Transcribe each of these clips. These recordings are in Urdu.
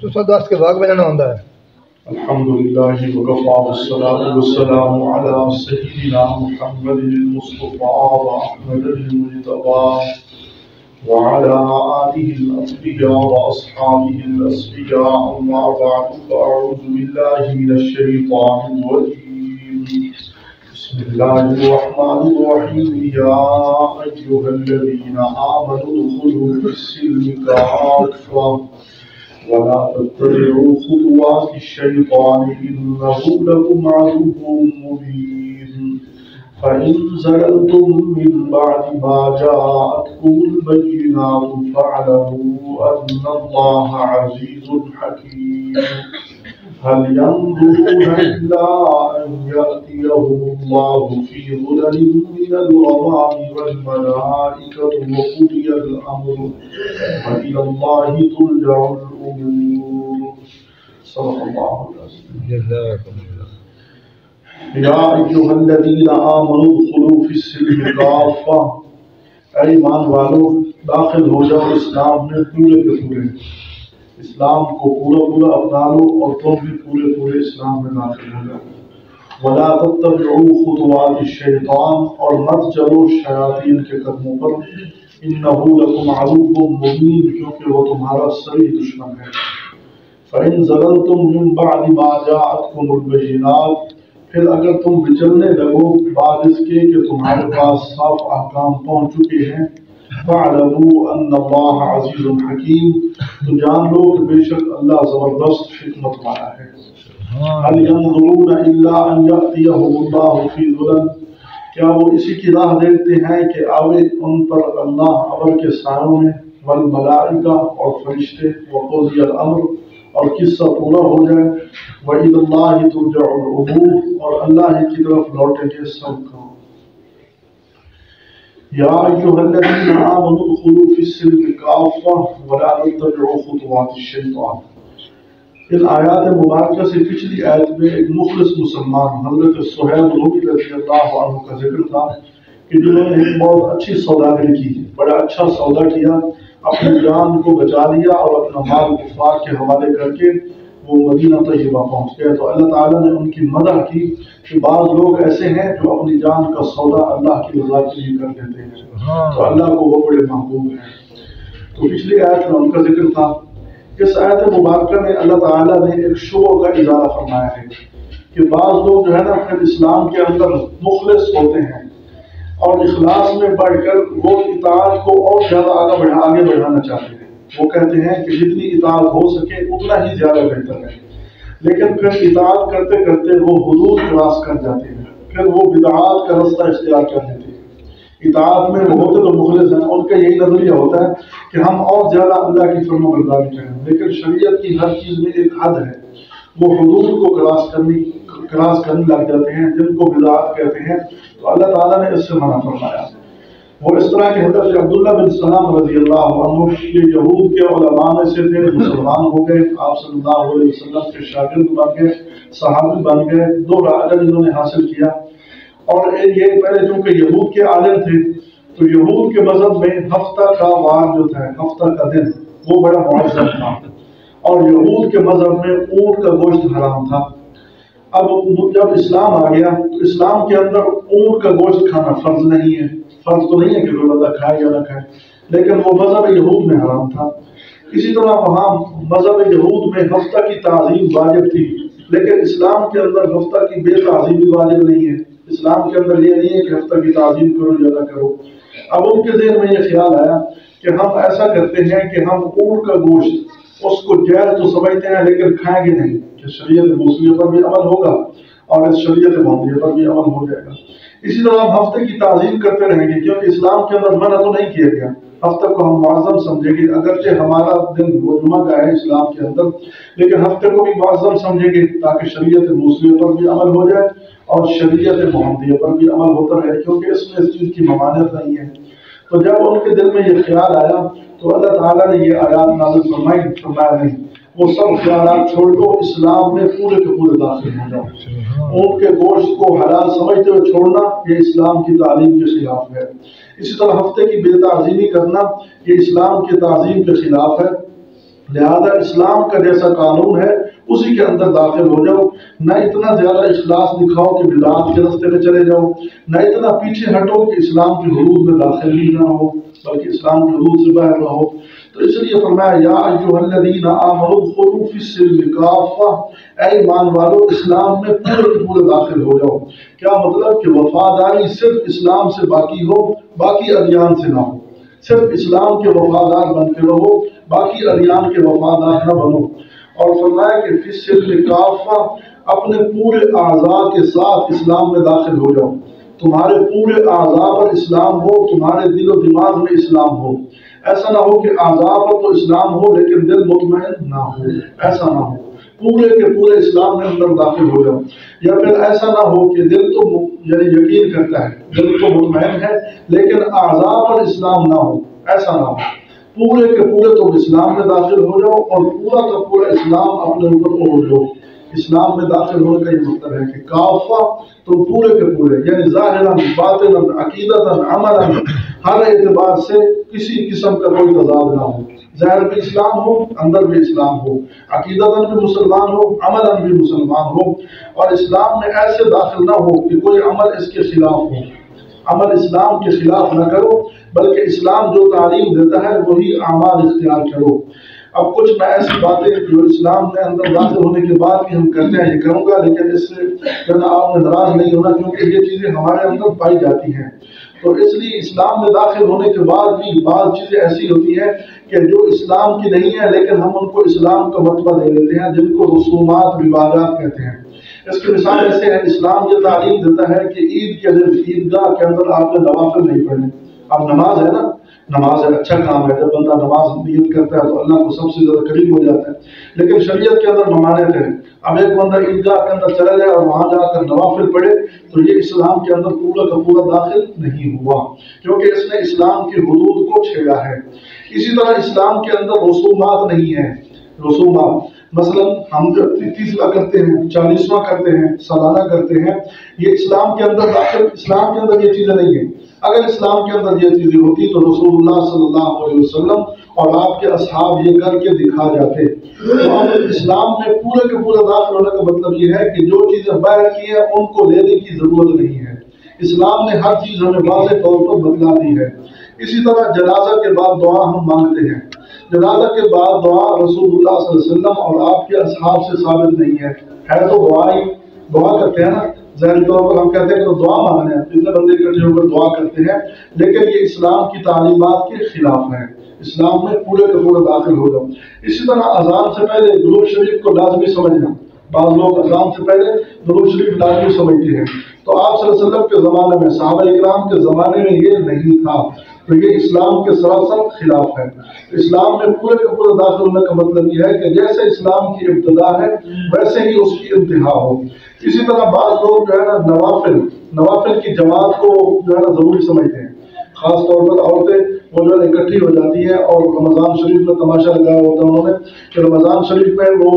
تو سب دس کے باغ بنانا ہوتا ہے. الحمدللہ وکفى والصلاة والسلام على سيدنا محمد المصطفى وأحمد المجتبى وعلى آله الأصفياء وأصحابه الأصفياء أما بعد فأعوذ بالله من الشيطان الرجيم بسم الله الرحمن الرحيم يا أيها الذين آمنوا ادخلوا في السلم كافة ولا تتبعوا خطوات الشيطان إنه لكم عدو مبين فإن زللتم من بعد ما جاءتكم البينات فاعلموا أن الله عزيز حكيم هل ينظرون إلا أن يأتيهم الله في ظلل من الغمام والملائكة وقضي الأمر وإلى الله ترجع الأمور صدق الله العظيم. جزاكم الله. يا أيها الذين آمنوا ادخلوا في السلم كافة اے ایمان والو داخل ہو جاؤ اسلام میں پورے کے پورے. اسلام کو پورا اپنا لو اور تم بھی پورے اسلام میں داخل ہو جاؤ. ولا تتبعوا خطوات الشیطان اور مت چلو شیاطین کے قدموں پر. انہ لکم عدو مبین کیونکہ وہ تمہارا صریح دشمن ہے. فإن زللتم من بعد ما جاءتكم البينات پھر اگر تم بچلنے لگو بعد اس کے کہ تمہارے پاس صاف احکام پہنچ چکے ہیں. فاعلموا ان اللہ عزیز حکیم تو جان لو کہ بے شک اللہ زبردست حکمت والا ہے. هل ينظرون الا ان يأتيهم الله في ظلل کیا وہ اسی کی راہ دیکھتے ہیں کہ آوے ان پر اللہ ابر کے سایوں میں والملائکہ اور فرشتے وقضی الامر اور قصہ پورا ہو جائے. وَإِلَى اللَّهِ تُرْجَعُ الْأُمُورُ اور اللہ ہی کی طرف لوٹیں گے سب کام. يَا أَيُّهَا الَّذِينَ آمَنُوا ادْخُلُوا فِي السِّلْمِ كَافَّةً وَلَا تَتَّبِعُوا خُطُوَاتِ الشَّيْطَانِ. ان آیات مبارکہ سے پچھلی آیت میں ایک مخلص مسلمان حضرت سہیل رومی رضی اللہ عنہ کا ذکر تھا کہ جنہوں نے ایک بہت اچھی سوداگری کی، بڑا اچھا سودا کیا، اپنی جان کو بچا لیا اور اپنا مال کفار کے حوالے کر کے وہ مدینہ طیبہ پہنچ گئے. تو اللہ تعالیٰ نے ان کی مدح کی کہ بعض لوگ ایسے ہیں جو اپنی جان کا سودا اللہ کی رضا کے لیے کر دیتے ہیں تو اللہ کو وہ بڑے محبوب ہیں. تو پچھلی آیت میں ان کا ذکر تھا. اس آیت مبارکہ میں اللہ تعالیٰ نے ایک شعبہ کا اضافہ فرمایا ہے کہ بعض لوگ جو ہے نا پھر اسلام کے اندر مخلص ہوتے ہیں اور اخلاص میں بڑھ کر وہ اطاعت کو اور زیادہ آگے بڑھانا چاہتے ہیں. وہ کہتے ہیں کہ جتنی اطاعت ہو سکے اتنا ہی زیادہ بہتر ہے، لیکن پھر اطاعت کرتے کرتے وہ حدود کراس کر جاتے ہیں، پھر وہ بدعات کا رستہ اختیار کر لیتے ہیں. اطاعت میں وہ ہوتے تو مخلص ہیں، ان کا یہی نظریہ ہوتا ہے کہ ہم اور زیادہ اللہ کی فرما برداری کریں، لیکن شریعت کی ہر چیز میں ایک حد ہے. وہ حدود کو کراس کرنے لگ جاتے ہیں جن کو بدعات کہتے ہیں. تو اللہ تعالیٰ نے اس سے منع فرمایا. وہ اس طرح کے حضرت عبداللہ بن سلام رضی اللہ عنہ یہ یہود کے علماء میں سے تھے، مسلمان ہو گئے، آپ صلی اللہ علیہ وسلم کے شاگرد بن گئے، صحابی بن گئے، 2 اجر انہوں نے حاصل کیا. اور یہ پہلے چونکہ یہود کے عالم تھے تو یہود کے مذہب میں ہفتہ کا وار جو تھا، ہفتہ کا دن، وہ بڑا معظم تھا. اور یہود کے مذہب میں اونٹ کا گوشت حرام تھا. اب جب اسلام آ گیا تو اسلام کے اندر اونٹ کا گوشت کھانا فرض نہیں ہے. فرض تو نہیں ہے کہ روزہ کھائے یا نہ کھائے، لیکن وہ مذہب یہود میں حرام تھا. اسی طرح وہاں مذہب یہود میں ہفتہ کی تعظیم واجب تھی، لیکن اسلام کے اندر ہفتہ کی بے تعظیمی واجب نہیں ہے. اسلام کے اندر یہ نہیں ہے کہ ہفتہ کی تعظیم کرو یا نہ کرو. اب ان کے ذہن میں یہ خیال آیا کہ ہم ایسا کرتے ہیں کہ ہم اونٹ کا گوشت اس کو جائز تو سمجھتے ہیں لیکن کھائیں گے نہیں، کہ شریعت موصلیہ پر بھی عمل ہوگا اور اس شریعت محمدیہ پر بھی عمل ہو جائے گا. اسی طرح ہم ہفتے کی تعظیم کرتے رہیں گے کیونکہ اسلام کے اندر منع تو نہیں کیا گیا. ہفتہ کو ہم معظم سمجھیں گے، اگرچہ ہمارا دن وہ جمعہ کا ہے اسلام کے اندر، لیکن ہفتے کو بھی معظم سمجھیں گے تاکہ شریعت موصلیہ پر بھی عمل ہو جائے اور شریعت محمدیہ پر بھی عمل ہوتا رہے، کیونکہ اس میں اس چیز کی ممانعت نہیں ہے. تو جب ان کے دل میں یہ خیال آیا تو اللہ تعالیٰ نے یہ آیات نازل فرمایا نہیں وہ سب خیالات چھوڑ دو، اسلام میں پورے کے پورے داخل ہو جاؤ۔ اونٹ کے گوشت کو حلال سمجھتے ہوئے چھوڑنا یہ اسلام کی تعلیم کے خلاف ہے۔ اسی طرح ہفتے کی بے تعظیمی کرنا یہ اسلام کی تعظیم کے خلاف ہے۔ لہذا اسلام کا جیسا قانون ہے اسی کے اندر داخل ہو جاؤ، نہ اتنا زیادہ اخلاص دکھاؤ کہ بدعات کے راستے میں چلے جاؤ، نہ اتنا پیچھے ہٹو کہ اسلام کی حدود میں داخل بھی نہ ہو بلکہ اسلام کی حدود سے باہر رہو۔ تو اس لیے فرمایا یا ایھا الذین آمنوا ادخلوا فی السلم کافہ، اے ایمان والو اسلام میں پورے کے پورے داخل ہو جاؤ۔ کیا مطلب کہ وفاداری صرف اسلام سے باقی ہو، باقی ادیان سے نہ ہو۔ صرف اسلام کے وفادار بن کے رہو، باقی ادیان کے وفادار نہ بنو۔ اور فرمایا کہ فی السلم کافہ، اپنے پورے اعضاء کے ساتھ اسلام میں داخل ہو جاؤ۔ تمہارے پورے اعضاء پر اسلام ہو، تمہارے دل و دماغ میں اسلام ہو۔ ایسا نہ ہو کہ اعضاء پر تو اسلام ہو لیکن دل مطمئن نہ ہو، ایسا نہ ہو۔ پورے کے پورے اسلام میں اندر داخل ہو جاؤ۔ یا پھر ایسا نہ ہو کہ دل تو یعنی یقین کرتا ہے، دل تو مطمئن ہے لیکن اعضاء پر اسلام نہ ہو، ایسا نہ ہو۔ پورے کے پورے تم اسلام میں داخل ہو جاؤ اور پورا کا پورا اسلام اپنے اوپر اوڑھ لو۔ اسلام میں داخل ہونے کا یہ مطلب ہے کہ کافہ تم پورے کے پورے یعنی ظاہراً باطناً عقیدتاً عملاً ہر اعتبار سے کسی قسم کا کوئی تضاد نہ ہو۔ ظاہر بھی اسلام ہو، اندر بھی اسلام ہو، عقیدتاً بھی مسلمان ہو، عملاً بھی مسلمان ہو، اور اسلام میں ایسے داخل نہ ہو کہ کوئی عمل اس کے خلاف ہو۔ عمل اسلام کے خلاف نہ کرو بلکہ اسلام جو تعلیم دیتا ہے وہی اعمال اختیار کرو۔ اب کچھ میں ایسی باتیں جو اسلام میں اندر داخل ہونے کے بعد بھی ہم کرتے ہیں یہ کروں گا، لیکن اس سے آپ نے ناراض نہیں ہونا کیونکہ یہ چیزیں ہمارے اندر پائی جاتی ہیں۔ تو اس لیے اسلام میں داخل ہونے کے بعد بھی بعض چیزیں ایسی ہوتی ہیں کہ جو اسلام کی نہیں ہے لیکن ہم ان کو اسلام کا مرتبہ دے دیتے ہیں، جن کو رسومات رواجات کہتے ہیں۔ اس کی مثال ایسے ہے، اسلام یہ تعلیم دیتا ہے کہ عید کے دن عیدگاہ کے اندر آپ نے نوافل نہیں پڑھنے۔ اب نماز ہے نا، نماز ایک اچھا کام ہے، جب بندہ نماز نیت کرتا ہے تو اللہ کو سب سے زیادہ قریب ہو جاتا ہے، لیکن شریعت کے اندر ممانعت ہے۔ اب ایک بندہ عیدگاہ کے اندر چلا جائے اور وہاں جا کر نوافل پڑھے تو یہ اسلام کے اندر پورا کا پورا داخل نہیں ہوا، کیونکہ اس نے اسلام کی حدود کو چھیڑا ہے۔ اسی طرح اسلام کے اندر رسومات نہیں ہیں۔ رسومات مثلا ہم جو 30واں کرتے ہیں، 40واں کرتے ہیں، سالانہ کرتے ہیں، یہ اسلام کے اندر داخل، اسلام کے اندر یہ چیزیں نہیں ہیں۔ اگر اسلام کے اندر یہ چیزیں ہوتی تو رسول اللہ صلی اللہ علیہ وسلم اور آپ کے اصحاب یہ کر کے دکھا جاتے۔ تو اسلام میں پورے کے پورے داخل ہونے کا مطلب یہ ہے کہ جو چیزیں باہر کی ہیں ان کو لینے کی ضرورت نہیں ہے۔ اسلام نے ہر چیز ہمیں واضح طور پر بتلا دی ہے۔ اسی طرح جنازہ کے بعد دعا ہم مانگتے ہیں۔ جنازہ کے بعد دعا رسول اللہ صلی اللہ علیہ وسلم اور آپ کے اصحاب سے ثابت نہیں ہے تو دعا کرتے ہیں نا، ظاہری طور پر ہم کہتے ہیں کہ دعا مانگنے ہیں، اتنے بندے اکٹھے ہو کر دعا کرتے ہیں، لیکن یہ اسلام کی تعلیمات کے خلاف ہے۔ اسلام میں پورے کے پورے داخل ہو جاؤ۔ اسی طرح اذان سے پہلے درود شریف کو لازمی سمجھنا۔ بعض لوگ اذان سے پہلے درود شریف لازمی سمجھتے ہیں، تو آپ صلی اللہ علیہ وسلم کے زمانے میں، صحابہ اکرام کے زمانے میں یہ نہیں تھا، تو یہ اسلام کے سراسر خلاف ہے۔ اسلام میں پورے کے پورے داخل ہونے کا مطلب یہ ہے کہ جیسے اسلام کی ابتدا ہے ویسے ہی اس کی انتہا ہو۔ اسی طرح بعض لوگ جو ہے نا نوافل کی جماعت کو جو ہے نا ضروری سمجھتے ہیں، خاص طور پر عورتیں وہ جو ہے اکٹھی ہو جاتی ہیں اور رمضان شریف میں تماشا لگایا ہوتا ہے انہوں نے کہ رمضان شریف میں وہ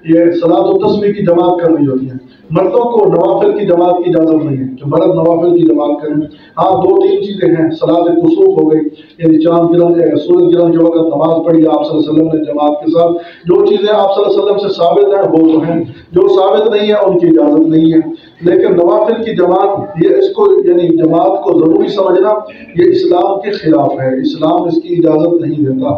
یہ صلاۃ التسبیح کی جماعت کر رہی ہوتی ہیں۔ مردوں کو نوافل کی جماعت کی اجازت نہیں ہے کہ مرد نوافل کی جماعت کریں۔ ہاں 2-3 چیزیں ہیں، صلاۃ کسوف ہو گئی یعنی چاند گرہن سورج گرہن کے وقت نماز پڑھی آپ صلی اللہ علیہ وسلم نے جماعت کے ساتھ، جو چیزیں آپ صلی اللہ علیہ وسلم سے ثابت ہیں وہ تو ہیں، جو ثابت نہیں ہے ان کی اجازت نہیں ہے۔ لیکن نوافل کی جماعت یہ اس کو یعنی جماعت کو ضروری سمجھنا یہ اسلام کے خلاف ہے، اسلام اس کی اجازت نہیں دیتا۔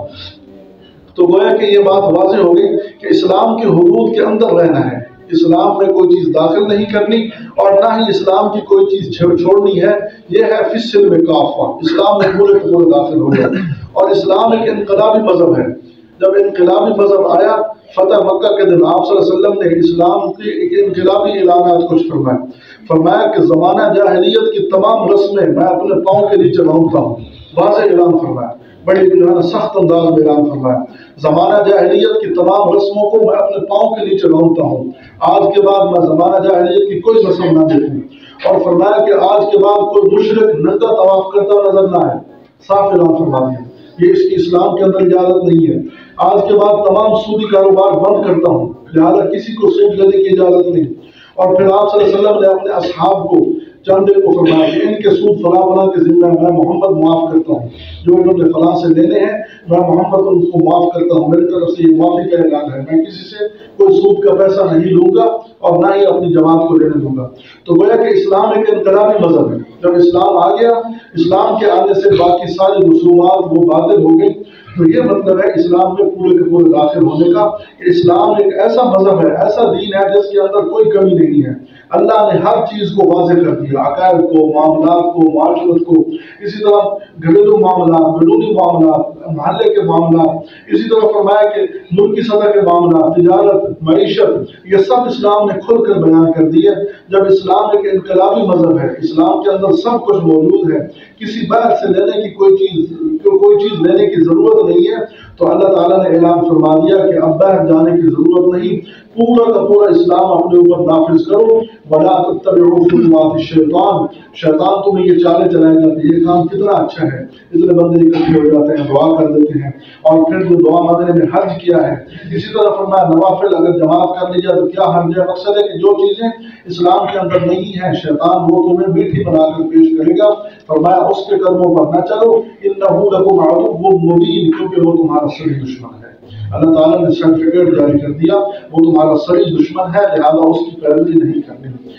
تو گویا کہ یہ بات واضح ہو گئی کہ اسلام کی حدود کے اندر رہنا ہے، اسلام میں کوئی چیز داخل نہیں کرنی اور نہ ہی اسلام کی کوئی چیز چھوڑنی ہے۔ یہ ہے فی السلم کافہ، اسلام میں پورے کے پورے داخل ہو جائے۔ اور اسلام ایک انقلابی مذہب ہے۔ جب انقلابی مذہب آیا فتح مکہ کے دن آپ صلی اللہ علیہ وسلم نے اسلام کے ایک انقلابی اعلانات کچھ فرمایا کہ زمانہ جاہلیت کی تمام رسمیں میں اپنے پاؤں کے نیچے رونگتا ہوں، واضح اعلان فرمایا، بڑی جو ہے نا سخت انداز میں اعلان فرمایا، زمانہ جاہلیت کی تمام رسموں کو میں اپنے پاؤں کے نیچے رونگتا ہوں، آج کے بعد میں زمانہ جاہلیت کی کوئی رسم نہ دیکھوں۔ اور فرمایا کہ آج کے بعد کوئی مشرک ننگا طواف کرتا نظر نہ آئے، صاف اعلان فرما دیا۔ یہ اس کی اسلام کے اندر اجازت نہیں ہے۔ آج کے بعد تمام سودی کاروبار بند کرتا ہوں، لہذا کسی کو سود لینے کی اجازت نہیں۔ اور پھر آپ صلی اللہ علیہ وسلم نے اپنے اصحاب کو چند ایک کو فرمایا کہ ان کے سود فلاں فلاں کے ذمہ میں محمد معاف کرتا ہوں، جو انہوں نے فلاں سے لینے ہیں میں محمد ان کو معاف کرتا ہوں، میری طرف سے یہ معافی کا اعلان ہے، میں کسی سے کوئی سود کا پیسہ نہیں لوں گا اور نہ ہی اپنی جماعت کو لینے دوں گا۔ تو گویا کہ اسلام ایک انقلابی مذہب ہے۔ جب اسلام آ گیا، اسلام کے آنے سے باقی ساری رسومات وہ باطل ہو گئی۔ تو یہ مطلب ہے اسلام میں پورے کے پورے داخل ہونے کا کہ اسلام ایک ایسا مذہب ہے، ایسا دین ہے جس کے اندر کوئی کمی نہیں ہے۔ اللہ نے ہر چیز کو واضح کر دیا، عقائد کو، معاملات کو، معاشرت کو، اسی طرح گھریلو معاملات، بیرونی معاملات، محلے کے معاملات، اسی طرح فرمایا کہ ملکی سطح کے معاملات، تجارت، معیشت، یہ سب اسلام نے کھل کر بیان کر دی ہے۔ جب اسلام ایک انقلابی مذہب ہے، اسلام کے اندر سب کچھ موجود ہے، کسی بات سے لینے کی کوئی چیز لینے کی ضرورت نہیں ہے، تو اللہ تعالیٰ نے اعلان فرما دیا کہ اب باہر جانے کی ضرورت نہیں، پورا کا پورا اسلام اپنے اوپر نافذ کرو۔ وَلَا تَتَّبِعُوا خُطُوَاتِ الشَّيْطَانِ، شیطان تمہیں یہ چالیں چلائے گا کہ یہ کام کتنا اچھا ہے، اتنے بندے اکٹھے ہو جاتے ہیں، دعا کر دیتے ہیں، اور پھر جو دعا مدنے میں حج کیا ہے، اسی طرح فرمایا نوافل اگر جماعت کر لی جائے تو کیا حرج ہے۔ مقصد ہے کہ جو چیزیں اسلام کے اندر نہیں ہیں، شیطان وہ تمہیں میٹھی بنا کر پیش کرے گا۔ فرمایا اس کے قدموں پر نہ چلو، إِنَّهُ لَكُمْ عَدُوٌّ مُّبِينٌ، کیونکہ وہ تمہارا صریح دشمن ہے۔ اللہ تعالیٰ نے سرٹیفکیٹ جاری کر دیا، وہ تمہارا صریح دشمن ہے، لہذا اس کی پیروی نہیں کرنی۔